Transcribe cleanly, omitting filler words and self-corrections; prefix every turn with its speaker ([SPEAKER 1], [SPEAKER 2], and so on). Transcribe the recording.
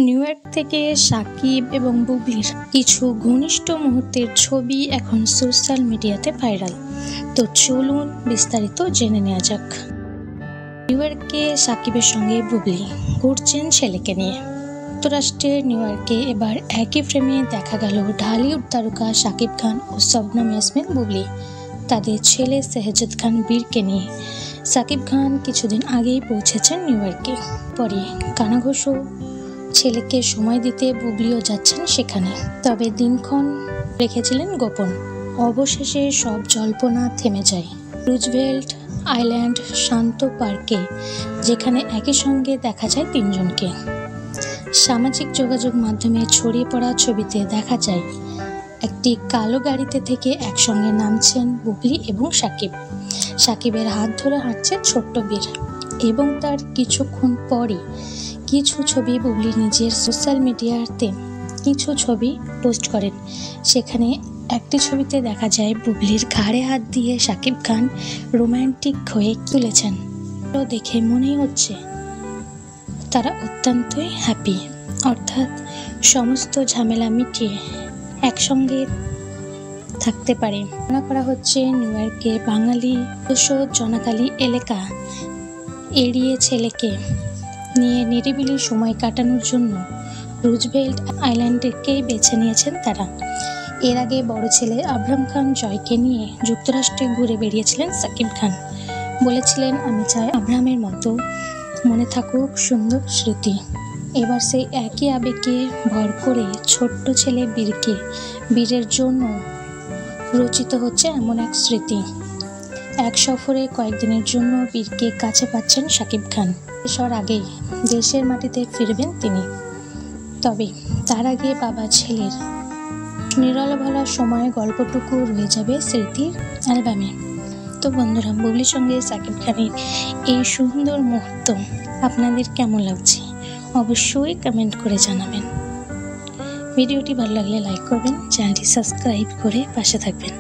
[SPEAKER 1] New York থেকে সাকিব এবং বুবলির কিছু ঘনিষ্ঠ মুহূর্তের ছবি এখন সোশ্যাল মিডিয়াতে ভাইরাল। তো চলুন বিস্তারিত জেনে নেওয়া যাক। নিউ ইয়র্কে সাকিবের সঙ্গে বুবলি ঘুরছেন ছেলেকে নিয়ে। যুক্তরাষ্ট্রের নিউ ইয়র্কে এবার একই ফ্রেমে দেখা গেল ঢালিউড তারকা সাকিব খান ও শবনম ইয়াসমিন বুবলি তাদের ছেলে শেহজাদ খান বীরকে নিয়ে। সাকিব খান কিছুদিন আগেই পৌঁছেছেন নিউ ইয়র্কে, পরে কানাঘুষো ছেলেকে সময় দিতে বুবলিও যাচ্ছেন সেখানে। তবে দিনক্ষণ রেখেছিলেন গোপন। অবশেষে সব জল্পনা থেমে যায় রুজভেল্ট আইল্যান্ড শান্ত পার্কে, যেখানে একই সঙ্গে দেখা যায় তিনজনকে। সামাজিক যোগাযোগ মাধ্যমে ছড়িয়ে পড়া ছবিতে দেখা যায় একটি কালো গাড়িতে থেকে একসঙ্গে নামছেন বুবলি এবং সাকিব। সাকিবের হাত ধরে হাঁটছে ছোট্ট বীর এবং তার কিছুক্ষণ পরই কিছু ছবি বুবলি নিজের সোশ্যাল মিডিয়াতে কিছু ছবি পোস্ট করেন। সেখানে একটি ছবিতে দেখা যায় বুবলির ঘাড়ে হাত দিয়ে সাকিব খান রোম্যান্টিক হয়ে তুলেছেন। দেখে মনেই হচ্ছে তারা অত্যন্তই হ্যাপি, অর্থাৎ সমস্ত ঝামেলা মিটিয়ে একসঙ্গে থাকতে পারে। মনে করা হচ্ছে নিউ ইয়র্কে বাঙালি জনাকালী এলাকা এড়িয়ে ছেলেকে নিয়ে নিরিবিলি সময় কাটানোর জন্য রুজভেল্ট আইল্যান্ডকেই বেছে নিয়েছেন তারা। এর আগে বড় ছেলে আবরাম খান জয়কে নিয়ে যুক্তরাষ্ট্রে ঘুরে বেরিয়েছিলেন সাকিব খান। বলেছিলেন, আমি চাই আব্রাহামের মতো মনে থাকুক সুন্দর স্মৃতি। এবার সেই একই আবেগে ভর করে ছোট্ট ছেলে বীরের জন্য রচিত হচ্ছে এমন এক স্মৃতি। এক সফরে কয়েকদিনের জন্য বীরকে কাছে পাচ্ছেন সাকিব খান। এসর আগেই দেশের মাটিতে ফিরবেন তিনি। তবে তার আগে বাবা ছেলের নিরলভলা সময় গল্পটুকু রয়ে যাবে স্মৃতির অ্যালবামে। তো বন্ধুরা, বুবলির সঙ্গে সাকিব খানের এই সুন্দর মুহূর্ত আপনাদের কেমন লাগছে অবশ্যই কমেন্ট করে জানাবেন। ভিডিওটি ভালো লাগলে লাইক করবেন, চ্যানেলটি সাবস্ক্রাইব করে পাশে থাকবেন।